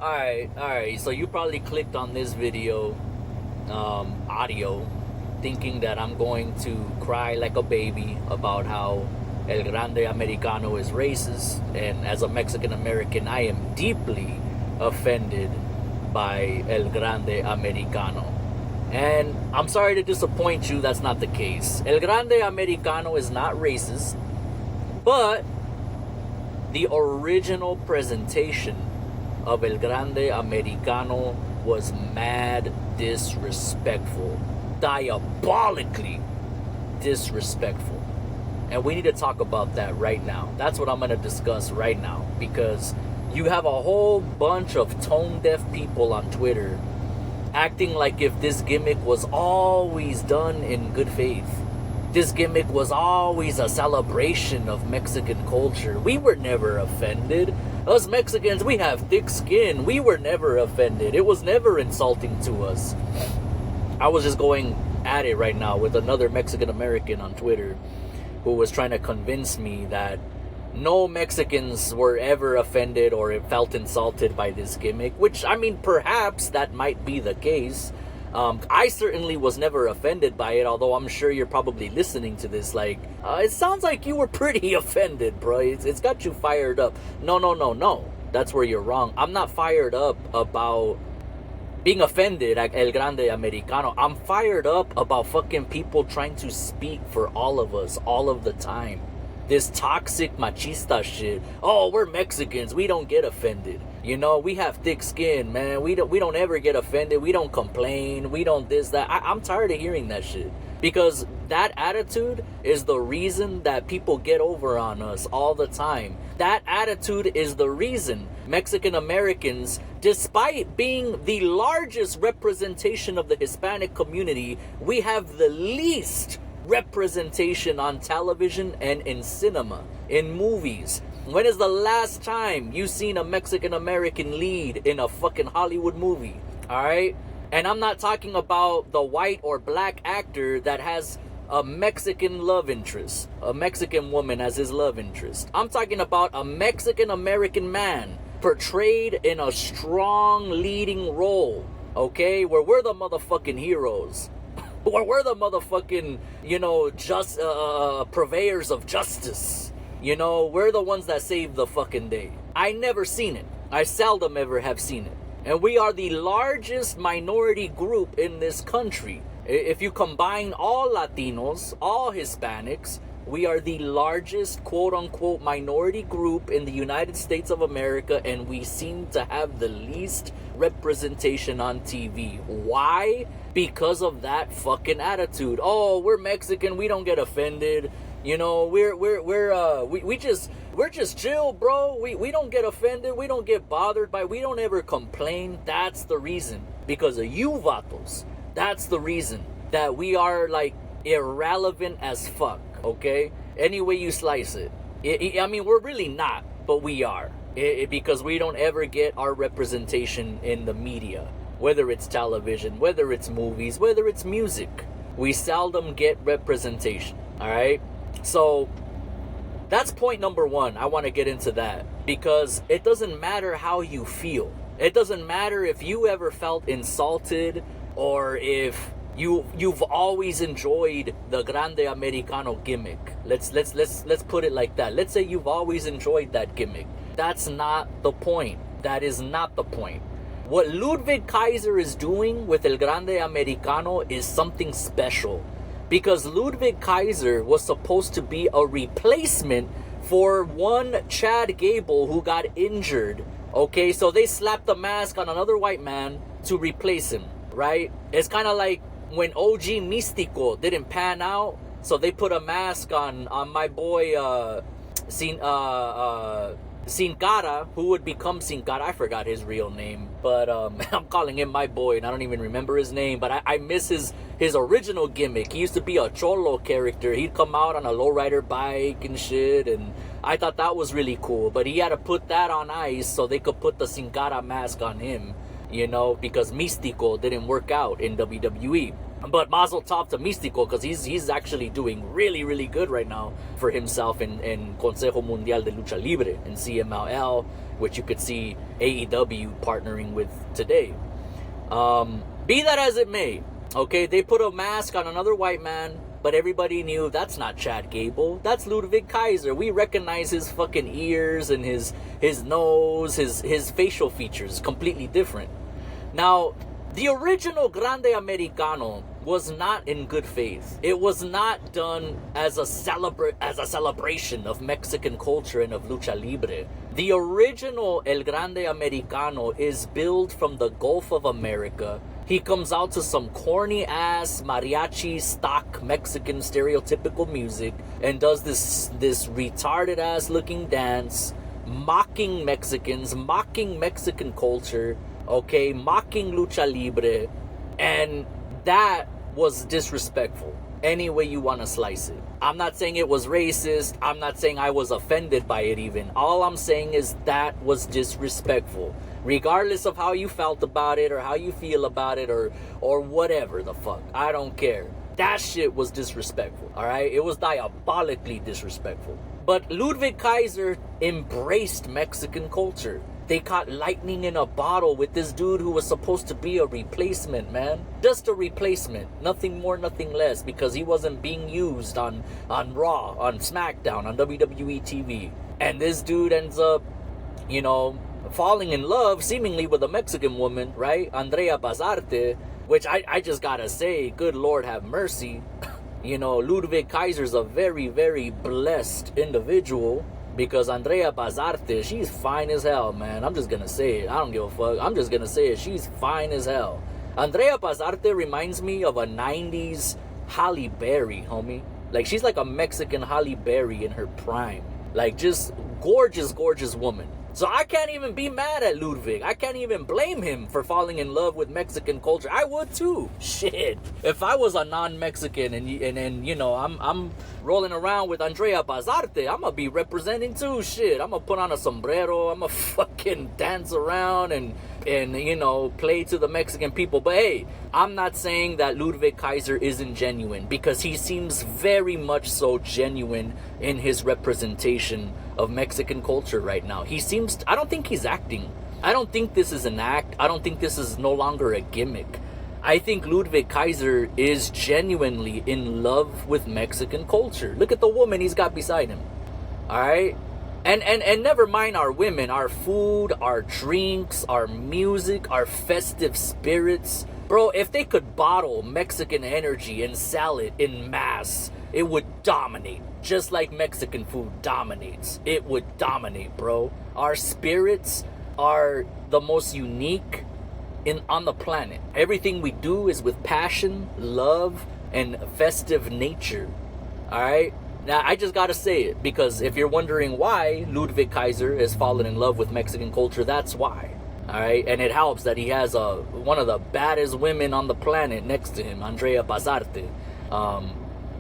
Alright. So you probably clicked on this video, audio, thinking that I'm going to cry like a baby about how El Grande Americano is racist. And as a Mexican American, I am deeply offended by El Grande Americano. And I'm sorry to disappoint you, that's not the case. El Grande Americano is not racist, but the original presentation of El Grande Americano was mad disrespectful, diabolically disrespectful. And we need to talk about that right now. That's what I'm going to discuss right now, because you have a whole bunch of tone-deaf people on Twitter acting like if this gimmick was always done in good faith. This gimmick was always a celebration of Mexican culture. We were never offended. Us Mexicans, we have thick skin. We were never offended. It was never insulting to us. I was just going at it right now with another Mexican American on Twitter who was trying to convince me that no Mexicans were ever offended or felt insulted by this gimmick, which, I mean, perhaps that might be the case. I certainly was never offended by it, although I'm sure you're probably listening to this like, it sounds like you were pretty offended, bro. It's got you fired up. No. That's where you're wrong. I'm not fired up about being offended at El Grande Americano. I'm fired up about fucking people trying to speak for all of us all of the time. This toxic machista shit. Oh, we're Mexicans. We don't get offended. You know, we have thick skin, man. We don't ever get offended. We don't complain. We don't this, that. I'm tired of hearing that shit. Because that attitude is the reason that people get over on us all the time. That attitude is the reason Mexican Americans, despite being the largest representation of the Hispanic community, we have the least representation on television and in cinema, in movies. When is the last time you seen a Mexican American lead in a fucking Hollywood movie? Alright? And I'm not talking about the white or black actor that has a Mexican love interest, a Mexican woman as his love interest. I'm talking about a Mexican American man portrayed in a strong leading role, okay? Where we're the motherfucking heroes. Or we're the motherfucking, just purveyors of justice. We're the ones that save the fucking day. I never seen it. I seldom ever have seen it. And we are the largest minority group in this country. If you combine all Latinos, all Hispanics, we are the largest quote-unquote minority group in the United States of America, and we seem to have the least representation on TV. Why? Because of that fucking attitude. Oh, we're Mexican, we don't get offended. We're just chill, bro. We don't get offended. We don't get bothered by. We don't ever complain. That's the reason. Because of you, vatos. That's the reason that we are like irrelevant as fuck. Okay? Any way you slice it. I mean, we're really not, but we are. Because we don't ever get our representation in the media. Whether it's television, whether it's movies, whether it's music. We seldom get representation. Alright? So, that's point number one. I want to get into that. Because it doesn't matter how you feel. It doesn't matter if you ever felt insulted or if you've always enjoyed the Grande Americano gimmick. Let's put it like that. Let's say you've always enjoyed that gimmick. That's not the point. That is not the point. What Ludwig Kaiser is doing with El Grande Americano is something special. Because Ludwig Kaiser was supposed to be a replacement for one Chad Gable who got injured. Okay, so they slapped a mask on another white man to replace him, right? It's kind of like when OG Místico didn't pan out, so they put a mask on my boy Sin Cara, who would become Sin Cara. I forgot his real name, but I'm calling him my boy, and I don't even remember his name, but I miss his original gimmick. He used to be a cholo character. He'd come out on a lowrider bike and shit, and I thought that was really cool, but he had to put that on ice so they could put the Sin Cara mask on him, because Místico didn't work out in WWE. But mazel tov to Místico, because he's actually doing really, really good right now for himself in Consejo Mundial de Lucha Libre in CMLL, which you could see AEW partnering with today. Be that as it may, okay, they put a mask on another white man, but everybody knew that's not Chad Gable, that's Ludwig Kaiser. We recognize his fucking ears and his nose, his facial features, completely different. Now, the original Grande Americano was not in good faith. It was not done as a celebration of Mexican culture and of lucha libre. The original El Grande Americano is billed from the Gulf of America. He comes out to some corny ass mariachi stock Mexican stereotypical music and does this retarded ass looking dance, mocking Mexicans, mocking Mexican culture, okay, mocking lucha libre, and that was disrespectful any way you want to slice it. I'm not saying it was racist. I'm not saying I was offended by it even. All I'm saying is that was disrespectful. Regardless of how you felt about it or how you feel about it or whatever the fuck. I don't care. That shit was disrespectful, all right? It was diabolically disrespectful. But Ludwig Kaiser embraced Mexican culture. They caught lightning in a bottle with this dude who was supposed to be a replacement, man. Just a replacement. Nothing more, nothing less. Because he wasn't being used on Raw, on SmackDown, on WWE TV. And this dude ends up, you know, falling in love seemingly with a Mexican woman, right? Andrea Bazarte. Which I just gotta say, good Lord have mercy. You know, Ludwig Kaiser's a very, very blessed individual. Because Andrea Bazarte, she's fine as hell, man. I'm just gonna say it. I don't give a fuck. I'm just gonna say it. She's fine as hell. Andrea Bazarte reminds me of a 90s Halle Berry, homie. Like, she's like a Mexican Halle Berry in her prime. Like, just gorgeous, gorgeous woman. So I can't even be mad at Ludwig. I can't even blame him for falling in love with Mexican culture. I would too. Shit. If I was a non-Mexican and you know, I'm rolling around with Andrea Bazarte, I'm gonna be representing too. Shit. I'm gonna put on a sombrero. I'm gonna fucking dance around and you know, play to the Mexican people. But hey, I'm not saying that Ludwig Kaiser isn't genuine, because he seems very much so genuine in his representation of Mexican culture right now. He seems, I don't think he's acting. I don't think this is an act. I don't think this is no longer a gimmick. I think Ludwig Kaiser is genuinely in love with Mexican culture. Look at the woman he's got beside him. All right? And never mind our women, our food, our drinks, our music, our festive spirits. Bro, if they could bottle Mexican energy and sell it in mass, it would dominate. Just like Mexican food dominates. It would dominate, bro. Our spirits are the most unique on the planet. Everything we do is with passion, love, and festive nature. Alright? Now, I just gotta say it, because if you're wondering why Ludwig Kaiser has fallen in love with Mexican culture, that's why. Alright? And it helps that he has one of the baddest women on the planet next to him, Andrea Bazarte.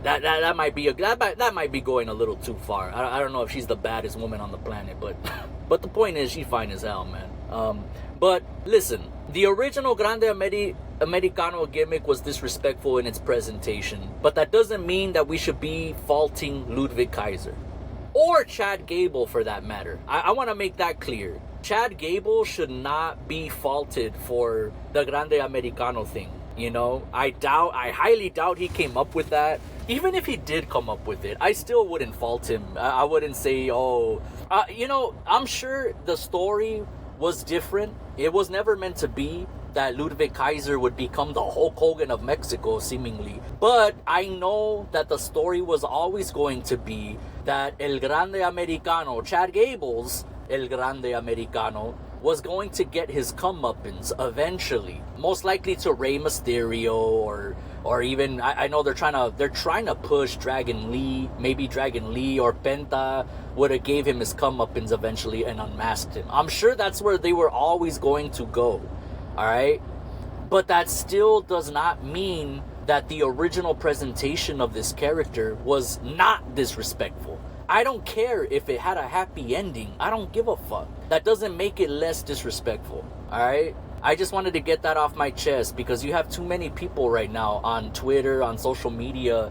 That might be going a little too far. I don't know if she's the baddest woman on the planet, but the point is, she's fine as hell, man. But listen, the original Grande Americano gimmick was disrespectful in its presentation, but that doesn't mean that we should be faulting Ludwig Kaiser or Chad Gable for that matter. I want to make that clear. Chad Gable should not be faulted for the Grande Americano thing. You know, I highly doubt he came up with that. Even if he did come up with it, I still wouldn't fault him. I wouldn't say, you know, I'm sure the story was different. It was never meant to be that Ludwig Kaiser would become the Hulk Hogan of Mexico, seemingly. But I know that the story was always going to be that El Grande Americano, Chad Gable's El Grande Americano, was going to get his comeuppance eventually, most likely to Rey Mysterio or even I know they're trying to push Dragon Lee. Maybe Dragon Lee or Penta would have gave him his comeuppance eventually and unmasked him. I'm sure that's where they were always going to go. All right, but that still does not mean that the original presentation of this character was not disrespectful. I don't care if it had a happy ending. I don't give a fuck. That doesn't make it less disrespectful. Alright? I just wanted to get that off my chest because you have too many people right now on Twitter, on social media,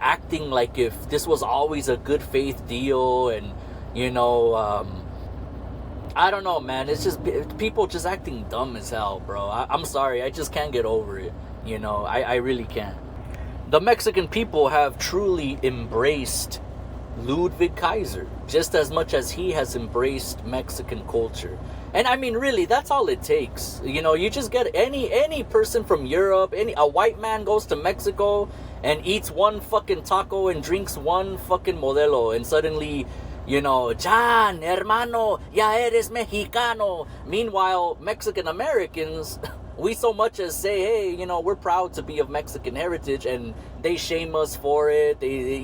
acting like if this was always a good faith deal. And, I don't know, man. It's just people just acting dumb as hell, bro. I'm sorry. I just can't get over it. I really can't. The Mexican people have truly embraced Ludwig Kaiser just as much as he has embraced Mexican culture. And I mean, really, that's all it takes. You just get any person from Europe, a white man goes to Mexico and eats one fucking taco and drinks one fucking Modelo, and suddenly, Jan, hermano, ya eres mexicano. Meanwhile, Mexican Americans, we so much as say, hey, we're proud to be of Mexican heritage, and they shame us for it. They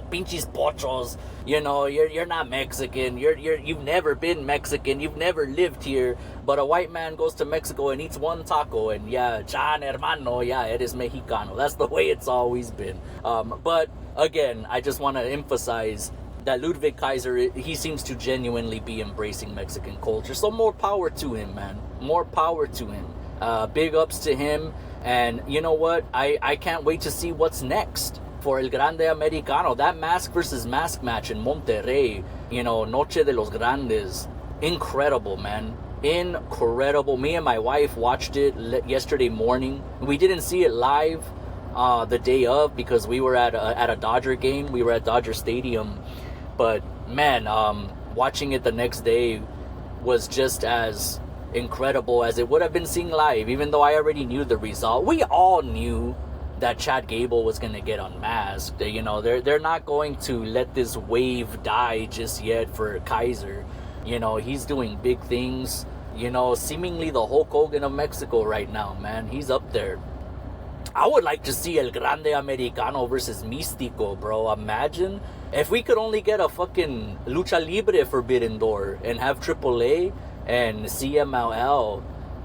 pinches pochos. You're not Mexican. You've never been Mexican. You've never lived here. But a white man goes to Mexico and eats one taco, and yeah, Jan, hermano, yeah, eres mexicano. That's the way it's always been. But again, I just want to emphasize that Ludwig Kaiser, he seems to genuinely be embracing Mexican culture. So more power to him, man. More power to him. Big ups to him. And you know what? I can't wait to see what's next for El Grande Americano. That mask versus mask match in Monterrey, NochedeLosgrandes. Incredible, man. Incredible. Me and my wife watched it yesterday morning. We didn't see it live the day of because we were at a Dodger game. We were at Dodger Stadium. But man, watching it the next day was just as incredible as it would have been seeing live, even though I already knew the result. We all knew that Chad Gable was going to get unmasked. They're not going to let this wave die just yet for Kaiser. He's doing big things. Seemingly the Hulk Hogan of Mexico right now, man. He's up there. I would like to see El Grande Americano versus Místico, bro. Imagine if we could only get a fucking Lucha Libre Forbidden Door and have AAA and CMLL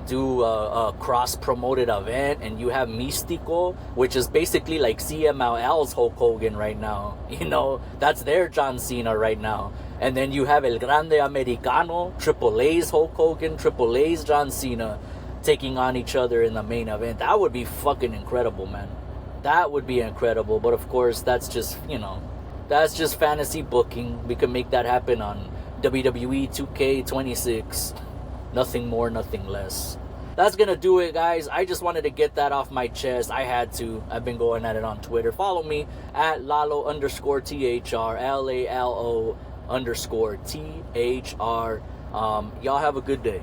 do a cross-promoted event, and you have Místico, which is basically like CMLL's Hulk Hogan right now. That's their John Cena right now. And then you have El Grande Americano, AAA's Hulk Hogan, AAA's John Cena, taking on each other in the main event. That would be fucking incredible, man. That would be incredible. But of course, that's just fantasy booking. We can make that happen on WWE 2K26. Nothing more, nothing less. That's gonna do it, guys. I just wanted to get that off my chest. I had to. I've been going at it on Twitter. Follow me at Lalo_THR, LALO_THR. Y'all have a good day.